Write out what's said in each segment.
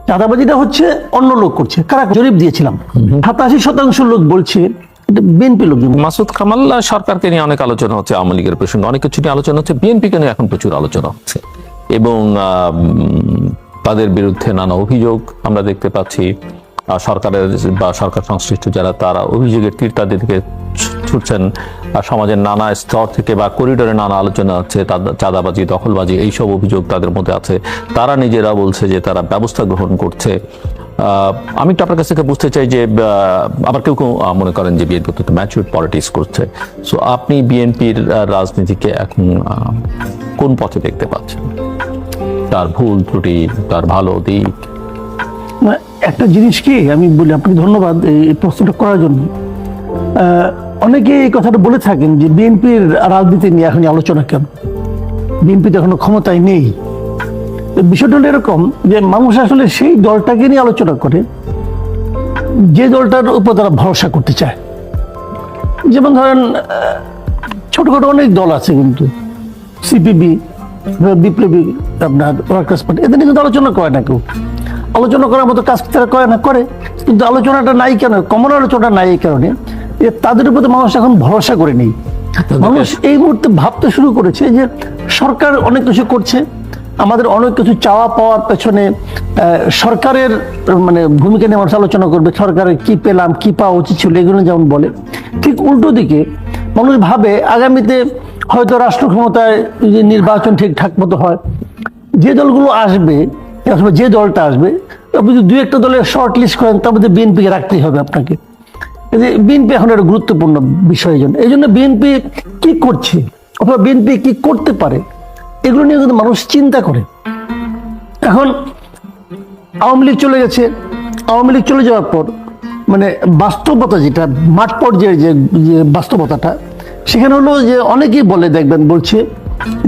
চাঁদাবাজিটা হচ্ছে অন্য লোক করছে। কারা জরিপ দিয়েছিলাম, 87% লোক বলছে বিএনপি লোকজন। মাসুদ কামাল সরকারকে নিয়ে অনেক আলোচনা হচ্ছে, আওয়ামী লীগের প্রসঙ্গে অনেক কিছু নিয়ে আলোচনা হচ্ছে, বিএনপিকে নিয়ে এখন প্রচুর আলোচনা হচ্ছে এবং তাদের বিরুদ্ধে নানা অভিযোগ আমরা দেখতে পাচ্ছি। সরকারের বা সরকার সংশ্লিষ্ট যারা তারা অভিযোগের তীর তাদের দিকে ছুটছেন। সমাজের নানা স্তর থেকে বা করিডোরে নানা আলোচনা হচ্ছে, চাঁদাবাজি, দখলবাজি, এইসব অভিযোগ তাদের মধ্যে আছে। তারা নিজেরা বলছে যে তারা ব্যবস্থা গ্রহণ করছে। আমি তো আপনার কাছ থেকে বুঝতে চাই যে আবার কেউ কেউ মনে করেন যে বিএনপি তো ম্যাচিউর পলিটিক্স করছে। সো আপনি বিএনপির রাজনীতিকে এখন কোন পথে দেখতে পাচ্ছেন? তার ভুল ত্রুটি, তার ভালো দিক? একটা জিনিস কি আমি বলি, আপনাকে ধন্যবাদ এই প্রশ্নটা করার জন্য। অনেকে এই কথাটা বলে থাকেন যে বিএনপির রাজনীতি নিয়ে এখন আলোচনা কেন, বিএনপি তো এখনো ক্ষমতায় নেই। বিষয়টা হলো এরকম যে মানুষ আসলে সেই দলটাকে নিয়ে আলোচনা করে যে দলটার উপর তারা ভরসা করতে চায়। যেমন ধরেন ছোটখাটো অনেক দল আছে, কিন্তু সিপিবি, বিপ্লবী, আপনার ওয়ার্কার্স পার্টি, এদের নিয়ে কিন্তু আলোচনা করে না কেউ। আলোচনা করার মতো কাজ তারা করে না, করে কিন্তু আলোচনাটা নাই কেন, কমন আলোচনা নাই এই কারণে যে তাদের উপর মানুষ এখন ভরসা করে নেই। মানুষ এই মুহূর্তে ভাবতে শুরু করেছে যে সরকার অনেক কিছু করছে, আমাদের অনেক কিছু চাওয়া পাওয়ার পেছনে সরকারের মানে ভূমিকা নিয়ে মানুষ আলোচনা করবে, সরকারের কি পেলাম, কি পাওয়া উচিত ছিল, এগুলো যেমন বলে। ঠিক উল্টো দিকে মানুষ ভাবে আগামীতে হয়তো রাষ্ট্র ক্ষমতায় যে নির্বাচন ঠিকঠাক মতো হয়, যে দলগুলো আসবে, যে দলটা আসবে, আপনি যদি দুই একটা দলের শর্ট লিস্ট করেন তার মধ্যে বিএনপিকে রাখতেই হবে আপনাকে। বিএনপি এখন একটা গুরুত্বপূর্ণ বিষয়। এই জন্য বিএনপি কি করছে অথবা বিএনপি কি করতে পারে এগুলো নিয়ে কিন্তু মানুষ চিন্তা করে। এখন আওয়ামী লীগ চলে গেছে, আওয়ামী লীগ চলে যাওয়ার পর মানে বাস্তবতা যেটা মাঠ পর্যায়ে যে বাস্তবতাটা, সেখানে হলো যে অনেকেই বলে, দেখবেন বলছে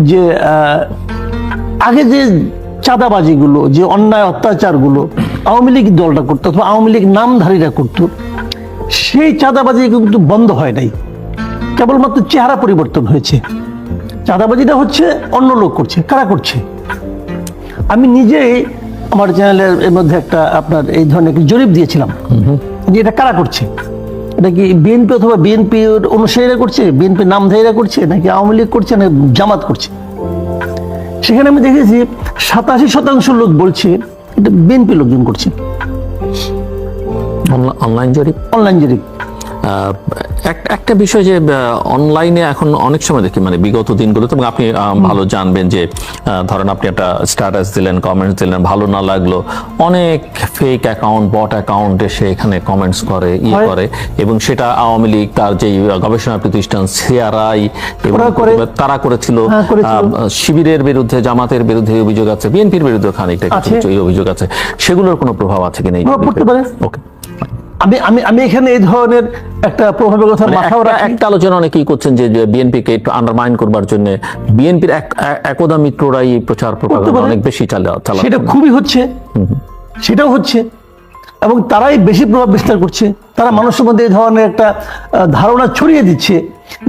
যে আগে যে চাঁদাবাজিগুলো, যে অন্যায় অত্যাচারগুলো আওয়ামী লীগ দলটা করতো অথবা আওয়ামী লীগ নামধারীরা করতো, সেই চাঁদাবাজি কিন্তু বন্ধ হয় নাই, কেবলমাত্র চেহারা পরিবর্তন হয়েছে। চাঁদাবাজিটা হচ্ছে অন্য লোক করছে। কারা করছে? আমি নিজেই আমার চ্যানেলের এর মধ্যে একটা আপনার এই ধরনের জরিপ দিয়েছিলাম যে এটা কারা করছে, এটা কি বিএনপি অথবা বিএনপির অনুসারীরা করছে, বিএনপির নামধারীরা করছে, নাকি আওয়ামী লীগ করছে, না জামাত করছে। সেখানে আমি দেখেছি 87% লোক বলছে এটা বিএনপি লোকজন করছে। অনলাইন জরিপ, অনলাইন জরিপ। একটা বিষয় যে অনলাইনে এখন অনেক সময় দেখি, মানে বিগত দিনগুলোতে, এবং আপনি ভালো জানবেন যে ধরেন আপনি একটা স্ট্যাটাস দিলেন, কমেন্টস দিলেন, ভালো না লাগলো, অনেক ফেক অ্যাকাউন্ট, বট অ্যাকাউন্ট এসে এখানে কমেন্টস করে, করে, এবং সেটা আওয়ামী লীগ তার যে গবেষণা প্রতিষ্ঠান সিআরআই তারা করেছিল। শিবিরের বিরুদ্ধে, জামাতের বিরুদ্ধে অভিযোগ আছে, বিএনপির বিরুদ্ধে খানিকটা কিছু অভিযোগ আছে, সেগুলোর কোনো প্রভাব আছে কিনা? ওকে, আমি এখানে এই ধরনের একটা প্রভাবের কথা মাথায় রাখি। একটা আলোচনা অনেকেই করছেন যে বিএনপিকে একটু আন্ডারমাইন করবার জন্য বিএনপির একদা মিত্ররাই প্রচার প্রপাগান্ডা অনেক বেশি চালাচ্ছে। সেটা খুবই হচ্ছে, সেটাও হচ্ছে, এবং তারাই বেশি প্রভাব বিস্তার করছে। তারা মানুষের মধ্যে এই ধরনের একটা ধারণা ছড়িয়ে দিচ্ছে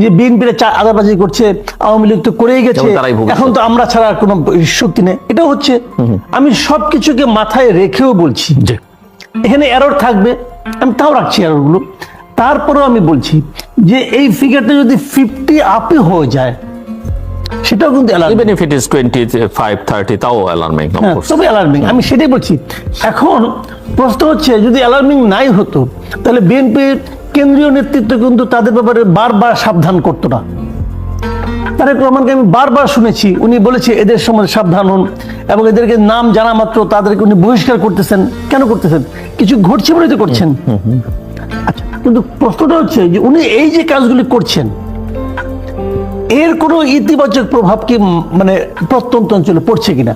যে বিএনপির আদাবাজি করছে, আওয়ামী লীগ তো করেই গেছে, এখন তো আমরা ছাড়া কোনো শক্তি নেই। এটাও হচ্ছে। আমি সবকিছুকে মাথায় রেখেও বলছি এখানে এরর থাকবে, আমি তাও রাখছি এররগুলো। তারপরেও আমি বলছি যে এই ফিগারটা যদি 50 আপে হয়ে যায় সেটাও কিন্তু ইভেন ইফ ইট ইজ 25-30 তাও অ্যালার্মিং, তবে অ্যালার্মিং। আমি সেটাই বলছি। এখন প্রশ্ন হচ্ছে যদি অ্যালার্মিং নাই হতো তাহলে বিএনপির কেন্দ্রীয় নেতৃত্ব কিন্তু তাদের ব্যাপারে বারবার সাবধান করতো না। তারেক রহমানকে আমি বারবার শুনেছি, উনি বলেছে এদের সম্বন্ধে সাবধান হন, এবং এদেরকে নাম জানা মাত্র তাদেরকে উনি বহিষ্কার করতেছেন। কেন করতেছেন? কিছু ঘটছে বলে তো করছেন। আচ্ছা, কিন্তু প্রশ্নটা হচ্ছে যে উনি এই যে কাজগুলি করছেন এর কোনো ইতিবাচক প্রভাব কি মানে প্রত্যন্ত অঞ্চলে পড়ছে কিনা?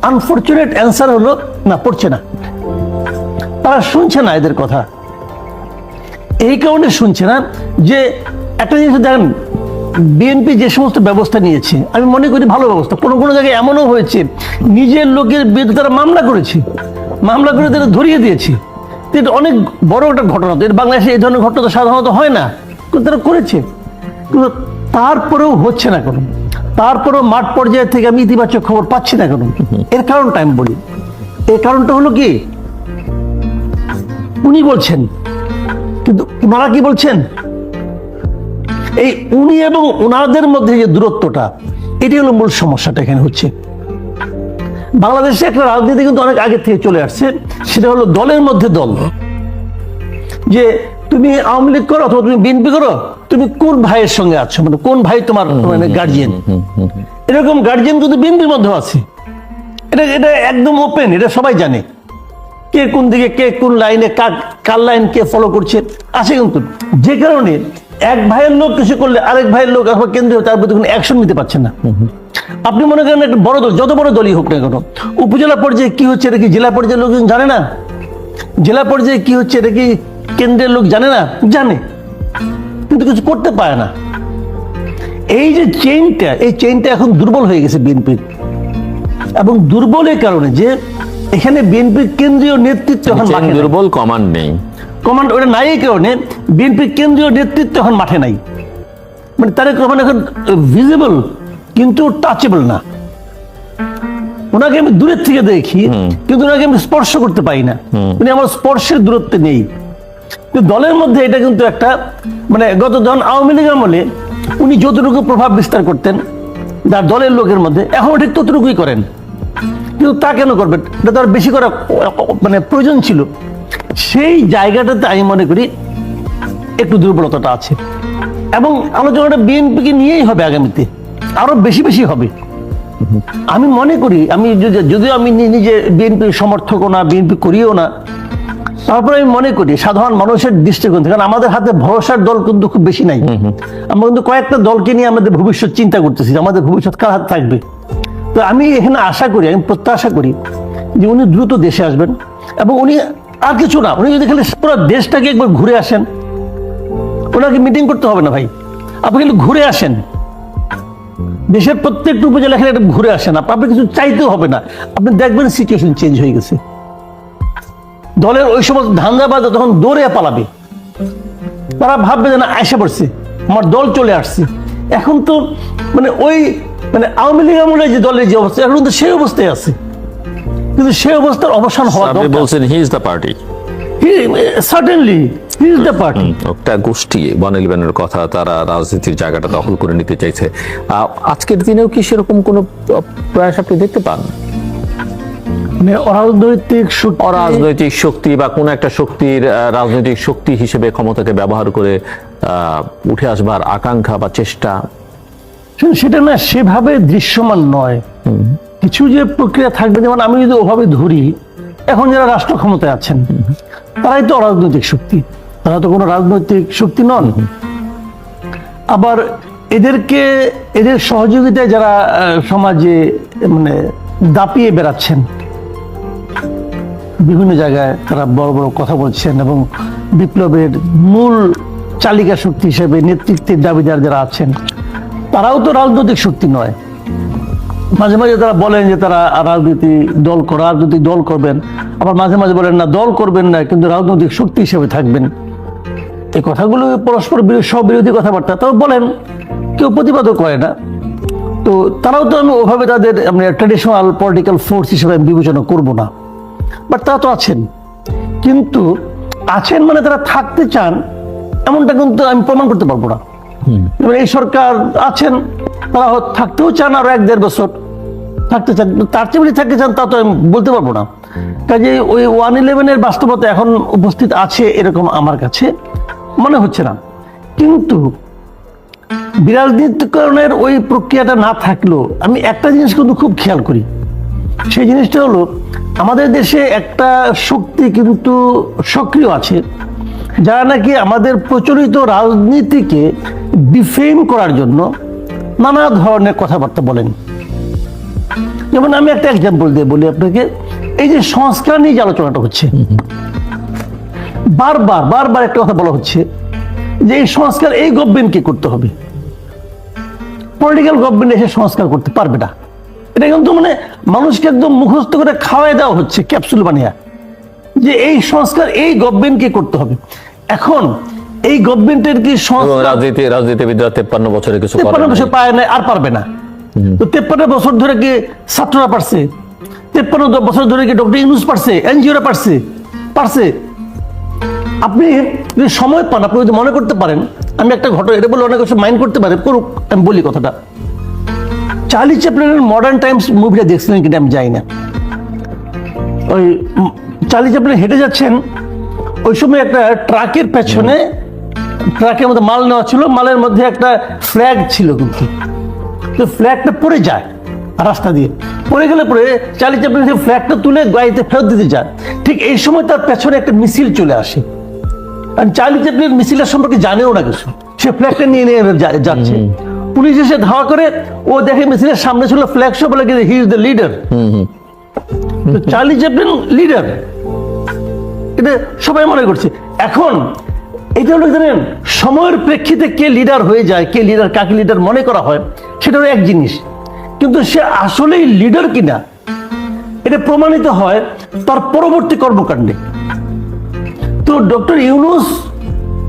আনফরচুনেট অ্যান্সার হলো না, পড়ছে না। তারা শুনছে না এদের কথা। এই কারণে শুনছে না যে একটা জিনিস দেখেন, বিএনপি যে সমস্ত ব্যবস্থা নিয়েছে আমি মনে করি ভালো ব্যবস্থা। কোনো কোনো জায়গায় এমনও হয়েছে নিজের লোকের বিরুদ্ধে তারা মামলা করেছে, মামলা করে তারা ধরিয়ে দিয়েছে। এটা অনেক বড় একটা ঘটনা। তো বাংলাদেশে এই ধরনের ঘটনা তো সাধারণত হয় না, কিন্তু তারা করেছে। কিন্তু তারপরেও হচ্ছে না কোনো, তারপরেও মাঠ পর্যায়ে থেকে আমি ইতিবাচক খবর পাচ্ছি না কেন? এর কারণটা আমি বলি, এই কারণটা হলো কি, উনি বলছেন, কিন্তু ওনারা কি বলছেন, এই উনি এবং ওনাদের মধ্যে যে দূরত্বটা, এটি হলো মূল সমস্যাটা এখানে হচ্ছে। বাংলাদেশে একটা রাজনীতি কিন্তু অনেক আগে থেকে চলে আসছে, সেটা হলো দলের মধ্যে দল, যে তুমি আওয়ামী লীগ করো অথবা তুমি বিএনপি করো, তুমি কোন ভাইয়ের সঙ্গে আছো, মানে কোন ভাই তোমার মানে গার্জিয়ান। এরকম গার্জিয়ান কিন্তু বিএনপির মধ্যে আছে, এটা এটা একদম ওপেন, এটা সবাই জানে কে কোন দিকে, কে কোন লাইনে, কার লাইন কে ফলো করছে আছে কিন্তু। যে কারণে এক ভাইয়ের লোক কিছু করলে আরেক ভাইয়ের লোক এখন কেন্দ্রীয় তার প্রতি কোনো অ্যাকশন নিতে পারছে না। আপনি মনে করেন একটা বড় দল, যত বড় দলই হোক না কেন, উপজেলা পর্যায়ে কি হচ্ছে এটা কি জেলা পর্যায়ের লোকজন জানে না? জেলা পর্যায়ে কি হচ্ছে এটা কি কেন্দ্রের লোক জানে না? জানে, কিন্তু কিছু করতে পারে না। এই যে চেইনটা, এই চেইনটা এখন দুর্বল হয়ে গেছে বিএনপির, এবং দুর্বলের কারণে যে এখানে বিএনপির কেন্দ্রীয় নেতৃত্ব এখন মাঠে নাই। দুর্বল, কমান্ড নেই, কমান্ড ওটা নাই, এই কারণে বিএনপির কেন্দ্রীয় নেতৃত্ব এখন মাঠে নাই। মানে তারেক রহমান এখন ভিজিবল কিন্তু টাচেবল না। ওনাকে আমি দূরের থেকে দেখি, কিন্তু ওনাকে আমি স্পর্শ করতে পারি না, মানে আমার স্পর্শের দূরত্বে নেই। কিন্তু দলের মধ্যে এটা কিন্তু একটা মানে গত যখন আওয়ামী লীগ আমলে উনি যতটুকু প্রভাব বিস্তার করতেন তার দলের লোকের মধ্যে, এখনো ঠিক ততটুকুই করেন। কিন্তু তা কেন করবেন? এটা তো আর বেশি করা মানে প্রয়োজন ছিল। সেই জায়গাটাতে আমি মনে করি একটু দুর্বলতাটা আছে, এবং আলোচনাটা বিএনপিকে নিয়েই হবে আগামীতে, আরো বেশি বেশি হবে। আমি মনে করি, আমি যদিও আমি নিজে বিএনপির সমর্থকও না, বিএনপি করিও না, তারপরে আমি মনে করি সাধারণ মানুষের দৃষ্টিকোণ থেকে, কারণ আমাদের হাতে ভরসার দল কিন্তু খুব বেশি নাই। আমরা কিন্তু কয়েকটা দলকে নিয়ে আমাদের ভবিষ্যৎ চিন্তা করতেছি, আমাদের ভবিষ্যৎ কার হাতে থাকবে। তো আমি এখানে আশা করি, আমি প্রত্যাশা করি যে উনি দ্রুত দেশে আসবেন, এবং উনি আর কিছু না, উনি যদি খালি পুরো দেশটাকে একবার ঘুরে আসেন, ওনাকে মিটিং করতে হবে না ভাই, আপনি কিন্তু ঘুরে আসেন, দেশের প্রত্যেকটা উপজেলা খেলে ঘুরে আসেন, আপনি কিছু চাইতেও হবে না, আপনি দেখবেন সিচুয়েশন চেঞ্জ হয়ে গেছে। দলের ওই সমস্ত ধান্দাবাজ তখন দৌড়ে পালাবে, তারা ভাববে যে না আয়সা পড়ছে, আমার দল চলে আসছে। এখন তো মানে ওই মানে আওয়ামী লীগ আমলে যে দলের যে অবস্থা, এখন তো সেই অবস্থায় আছে, কিন্তু সেই অবস্থার অবসান হওয়া আপনি বলছেন he is the party, certainly he is the party. একটা গোষ্ঠী 111-এর কথা, তারা রাজনীতির জায়গাটা দখল করে নিতে চাইছে। আজকের দিনেও কি সেরকম কোনো প্রয়াস আপনি দেখতে পান? মানে অরাজনৈতিক শক্তি বা কোন একটা শক্তির রাজনৈতিক শক্তি হিসেবে ক্ষমতাকে ব্যবহার করে উঠে আসবার আকাঙ্ক্ষা বা চেষ্টা, সেটা না সেভাবে দৃশ্যমান নয়। কিছু যে প্রক্রিয়া থাকবে, যেমন আমি যদি ওভাবে ধরি, এখন যারা রাষ্ট্র ক্ষমতায় আছেন তারাই তো অরাজনৈতিক শক্তি, তারা তো কোনো রাজনৈতিক শক্তি নন। আবার এদের সহযোগিতায় যারা সমাজে মানে দাপিয়ে বেড়াচ্ছেন, বিভিন্ন জায়গায় তারা বড় বড় কথা বলছেন, এবং বিপ্লবের মূল চালিকা শক্তি হিসেবে নেতৃত্বের দাবিদার যারা আছেন, তারাও তো রাজনৈতিক শক্তি নয়। মাঝে মাঝে তারা বলেন যে তারা রাজনৈতিক দল করবেন, আবার মাঝে মাঝে বলেন না দল করবেন না, কিন্তু রাজনৈতিক শক্তি হিসেবে থাকবেন। এই কথাগুলো পরস্পর স্ববিরোধী কথাবার্তা, তাও বলেন, কেউ প্রতিবাদও করে না। তো তারাও তো আমি ওভাবে তাদের ট্র্যাডিশনাল পলিটিক্যাল ফোর্স হিসেবে আমি বিবেচনা করবো না, বাট তারা তো আছেন। কিন্তু আছেন মানে তারা থাকতে চান এমনটা কিন্তু আমি প্রমাণ করতে পারবো না। এই সরকার আছেন, তারা থাকতেও চান আরো 1-1.5 বছর থাকতে চান, তার চেয়ে বেশি থাকতে চান তা তো আমি বলতে পারবো না। কাজে ওই 111-এর বাস্তবতা এখন উপস্থিত আছে এরকম আমার কাছে মনে হচ্ছে না। কিন্তু বিরাজনীতিকরণের ওই প্রক্রিয়াটা না থাকলেও আমি একটা জিনিস কিন্তু খুব খেয়াল করি, সেই জিনিসটা হলো আমাদের দেশে একটা শক্তি কিন্তু সক্রিয় আছে, যারা নাকি আমাদের প্রচলিত রাজনীতিকে ডিফেম করার জন্য নানা ধরনের কথাবার্তা বলেন। যেমন আমি একটা এক্সাম্পল দিয়ে বলি আপনাকে, এই যে সংস্কার নিয়ে যে আলোচনাটা হচ্ছে, বারবার একটা কথা বলা হচ্ছে যে এই সংস্কার এই গভর্নমেন্টকে করতে হবে, পলিটিক্যাল গভর্নমেন্ট এসে সংস্কার করতে পারবে না। এটা কিন্তু মানে মানুষকে একদম মুখস্থ করে খাওয়াই দেওয়া হচ্ছে ক্যাপসুল বানিয়ে, যে এই সংস্কার এই গভর্নমেন্টকে করতে হবে। এখন এই গভর্নমেন্টের কি রাজনীতিবিদরা 53 বছরে কিছু 53 বছর পায় না, আর পারবে না। তো 53 বছর ধরে কি ছাত্ররা পারছে? 53 বছর ধরে কি ডক্টর ইউনূস পারছে? এনজিওরা পারছে। আপনি যদি সময় পান, আপনি যদি মনে করতে পারেন, আমি একটা ঘটনা এটা বলে অনেক কিছু মাইন্ড করতে পারে, করুক, আমি বলি কথাটা। চার্লি চ্যাপলিনের মডার্ন টাইমস মুভিটা দেখছিলেন কিনা আমি জানি না। ওই চার্লি চ্যাপলিন হেঁটে যাচ্ছেন, ওই সময় একটা ট্রাকের পেছনে, ট্রাকের মধ্যে মাল নেওয়া ছিল, মালের মধ্যে একটা ফ্ল্যাগ ছিল, কিন্তু তো ফ্ল্যাগটা পড়ে যায় রাস্তা দিয়ে, পড়ে গেলে পরে চার্লি চ্যাপলিন সেই ফ্ল্যাগটা তুলে গাড়িতে ফেরত দিতে যায়। ঠিক এই সময় তার পেছনে একটা মিছিল চলে আসে, আর চার্লি চ্যাপলিন মিছিলের সম্পর্কে জানেও না কিছু, সে ফ্ল্যাগটা নিয়ে যাচ্ছে। পুলিশ এসে ধাওয়া করে, ও দেখে মিছিলের সামনে ছিল ফ্ল্যাগ শো, বলে হি ইজ দ্য লিডার। তো চার্লি চ্যাপলিন লিডার, এটা সবাই মনে করছে। এখন এটা হলো জানেন, সময়ের প্রেক্ষিতে কে লিডার হয়ে যায়, কে লিডার, কাকে লিডার মনে করা হয়, সেটা হলো এক জিনিস। কিন্তু সে আসলেই লিডার কিনা এটা প্রমাণিত হয় তার পরবর্তী কর্মকাণ্ডে। তো ডক্টর ইউনূস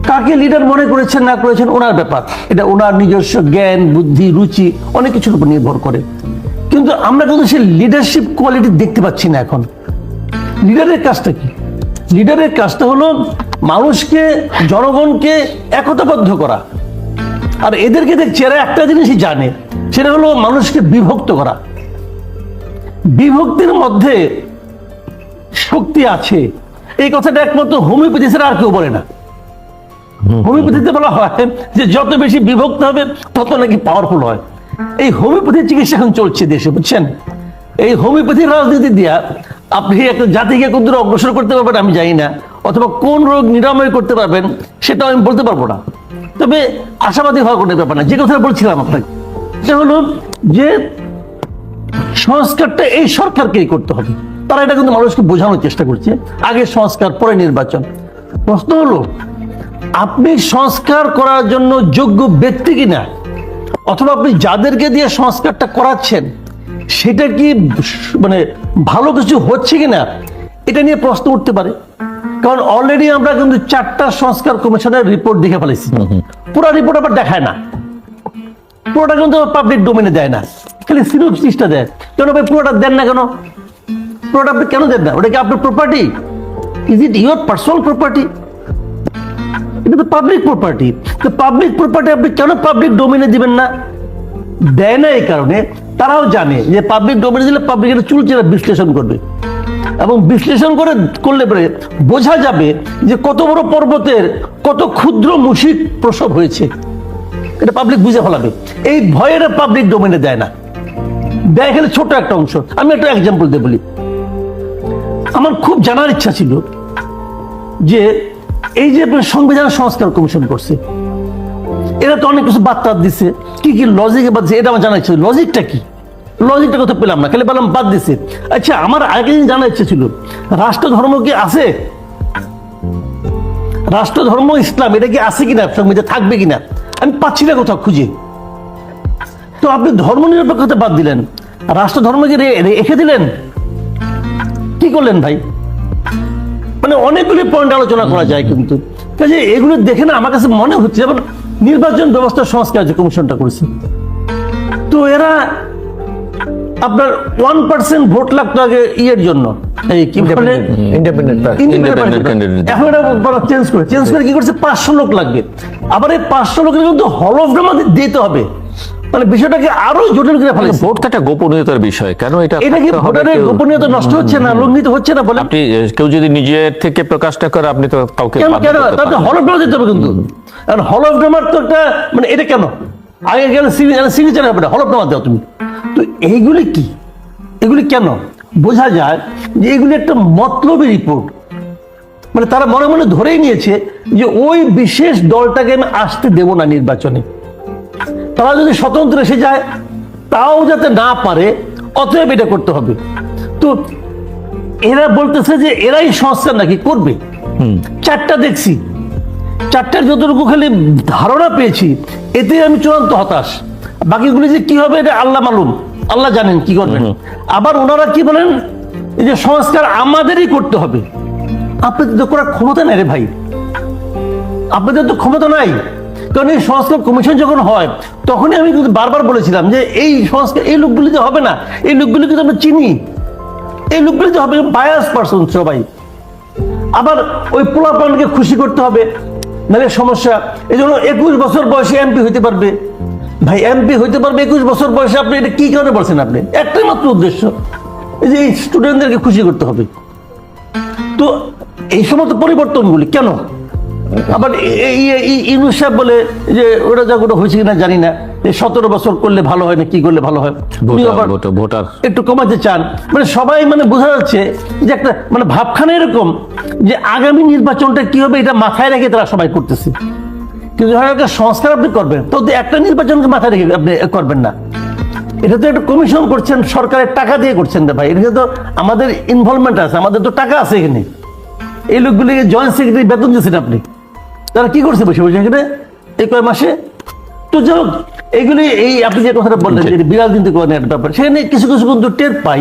কাকে লিডার মনে করেছেন না করেছেন ওনার ব্যাপার, এটা ওনার নিজস্ব জ্ঞান, বুদ্ধি, রুচি অনেক কিছুর উপর নির্ভর করে। কিন্তু আমরা কিন্তু সে লিডারশিপ কোয়ালিটি দেখতে পাচ্ছি না এখন। লিডারের কাজটা কি? লিডারের কাজটা হলো মানুষকে, জনগণকে একতাবদ্ধ করা। আর এদেরকে দেখছি এরা একটা জিনিসই জানে, সেটা হলো মানুষকে বিভক্ত করা। বিভক্তির মধ্যে শক্তি আছে, এই কথাটা একমাত্র হোমিওপ্যাথি ছাড়া আর কেউ বলে না। হোমিওপ্যাথিতে বলা হয় যে যত বেশি বিভক্ত হবে তত নাকি পাওয়ারফুল হয়। এই হোমিওপ্যাথির চিকিৎসা এখন চলছে দেশে, বুঝছেন? এই হোমিওপ্যাথির রাজনীতি দিয়া আপনি একটা জাতিকে কতদূর অগ্রসর করতে পারবেন আমি জানি না, অথবা কোন রোগ নিরাময় করতে পারবেন সেটাও আমি বলতে পারবো না। তবে আশাবাদী হওয়ার কোনো ব্যাপার না। যে কথা বলছিলাম আপনাকে, সেটা হলো যে সংস্কারটা এই সরকারকেই করতে হবে। তারা এটা কিন্তু মানুষকে বোঝানোর চেষ্টা করছে, আগে সংস্কার পরে নির্বাচন। প্রশ্ন হলো, আপনি সংস্কার করার জন্য যোগ্য ব্যক্তি কিনা, অথবা আপনি যাদেরকে দিয়ে সংস্কারটা করাচ্ছেন সেটা কি মানে ভালো কিছু হচ্ছে কিনা, এটা নিয়ে প্রশ্ন উঠতে পারে। কারণ অলরেডি আমরা কিন্তু 4টা সংস্কার কমিশনের রিপোর্ট দেখে ফেলেছি। পুরো রিপোর্ট আবার দেখায় না, পুরোটা কিন্তু পাবলিক ডোমেনে দেয় না, খালি সিনোপসিসটা দেয়। কেন ভাই পুরোটা দেন না কেন? পুরোটা আপনি কেন দেন না? ওটা কি আপনার property? Is it your personal property? এটা তো পাবলিক প্রপার্টি। তো পাবলিক প্রপার্টি আপনি কেন পাবলিক ডোমেনে দিবেন না? দেয় না এই কারণে তারাও জানে যে পাবলিক ডোমেনে দিলে পাবলিক এটা চুলচেরা বিশ্লেষণ করবে, এবং বিশ্লেষণ করলে পরে বোঝা যাবে যে কত বড় পর্বতের কত ক্ষুদ্র মুশিক প্রসব হয়েছে, এটা পাবলিক বুঝে ফেলাবে। এই ভয়ের পাবলিক ডোমেনে দেয় না, দেয় খালি ছোট একটা অংশ। আমি একটা এক্সাম্পল দিয়ে বলি, আমার খুব জানার ইচ্ছা ছিল যে এই যে সংবিধান সংস্কার কমিশন করছে, এরা তো অনেক কিছু বার্তা দিচ্ছে, কি কি লজিকে বাদ দিচ্ছে, এটা আমার জানার ইচ্ছা ছিল। লজিকটা কি? লজিকটা কথা পেলাম না, খালি বললাম বাদ দিচ্ছে। আচ্ছা, আমার আগে দিন জানার ইচ্ছা ছিল রাষ্ট্র ধর্ম কি আছে, রাষ্ট্র ধর্ম ইসলাম এটা কি আছে কিনা, সংবিধান থাকবে কিনা, আমি পাচ্ছি না কোথাও খুঁজে। তো আপনি ধর্ম নিরপেক্ষতা বাদ দিলেন, রাষ্ট্র ধর্মকে রেখে দিলেন, কি করলেন ভাই? মানে অনেকগুলি পয়েন্ট আলোচনা করা যায়, কিন্তু কাজে এগুলো দেখে না আমার কাছে মনে হচ্ছে যেমন নির্বাচন ব্যবস্থা সংস্কার যে কমিশনটা করেছে, তো এরা আপনার 1% ভোট লাগতো আগে ইয়ের জন্য, এই কি বলে ইন্ডিপেন্ডেন্ট, এখন এটা চেঞ্জ করে কি করছে 500 লোক লাগবে। আবার এই 500 লোকের কিন্তু হলফনামা দিতে হবে, মানে বিষয়টাকে আরো জটিল করে ফেলে। ভোট একটা গোপনীয়তার বিষয়, কেন এটা কি ভোটারের গোপনীয়তা নষ্ট হচ্ছে না, লঙ্ঘিত হচ্ছে না বলে? আপনি কেউ যদি নিজের থেকে প্রকাশটা করে, আপনি তো কাউকে তাতে হলফনামা দিতে হবে, কিন্তু হলফনামার তো একটা মানে এটা কেন আগে গেলে সিগনেচার হবে না, হলফনামা দাও তুমি। তো এইগুলি কি, এগুলি কেন? বোঝা যায় যে এগুলি একটা মতলবী রিপোর্ট, মানে তারা মনে মনে ধরেই নিয়েছে যে ওই বিশেষ দলটাকে আমি আসতে দেব না নির্বাচনে, তারা যদি স্বতন্ত্র এসে যায় তাও যাতে না পারে, অতএব এটা করতে হবে। তো এরা বলতেছে যে এরাই সংস্কার নাকি করবে। 4টা দেখছি, 4টার যতটুকু খালি ধারণা পেয়েছি এতে আমি চূড়ান্ত হতাশ। বাকিগুলি যে কি হবে এটা আল্লাহ মালুম, আল্লাহ জানেন কি করবেন। আবার ওনারা কি বলেন, এই যে সংস্কার আমাদেরই করতে হবে। আপনাদের তো করার ক্ষমতা নাই রে ভাই, আপনাদের তো ক্ষমতা নাই। কারণ এই সংস্কার কমিশন যখন হয় তখনই আমি কিন্তু বারবার বলেছিলাম যে এই সংস্কার এই লোকগুলিতে হবে না, এই লোকগুলি কিন্তু আমরা চিনি, এই লোকগুলো যে হবে বায়াস পার্সন সবাই। আবার ওই পোলাপানকে খুশি করতে হবে, নাহলে সমস্যা। এই জন্য 21 বছর বয়সে এমপি হইতে পারবে। ভাই এমপি হইতে পারবে 21 বছর বয়সে, আপনি এটা কি কারণে বলছেন? আপনি একটাই মাত্র উদ্দেশ্য, এই যে এই স্টুডেন্টদেরকে খুশি করতে হবে। তো এই সমস্ত পরিবর্তনগুলি কেন? আবার ইউনুস সাহেব বলে যে ওটা যা ওটা হয়েছে কিনা জানি না, 17 বছর করলে ভালো হয় না, কি করলে ভালো হয়, উনি আবার ভোটার একটু কমাতে চান। মানে সবাই মানে বোঝা যাচ্ছে যে একটা মানে ভাবখানা এরকম যে আগামী নির্বাচনটা কি হবে এটা মাথায় রেখে তারা সবাই করতেছে। কিন্তু যখন একটা সংস্কার আপনি করবেন, তো একটা নির্বাচনকে মাথায় রেখে আপনি করবেন না। এটা তো একটা কমিশন করছেন, সরকারের টাকা দিয়ে করছেন না ভাই, এটা তো আমাদের ইনভলভমেন্ট আছে, আমাদের তো টাকা আছে এখানে। এই লোকগুলিকে জয়েন্ট সেক্রেটারি বেতন দিয়েছেন আপনি, তারা কি করছে বসে বসে এখানে এই কয় মাসে? তো যাই হোক, এইগুলি এই আপনি যে কথাটা বললেন যে বিরাজনীতি করেন একটা ব্যাপার, সেখানে কিছু কিছু কিন্তু টের পাই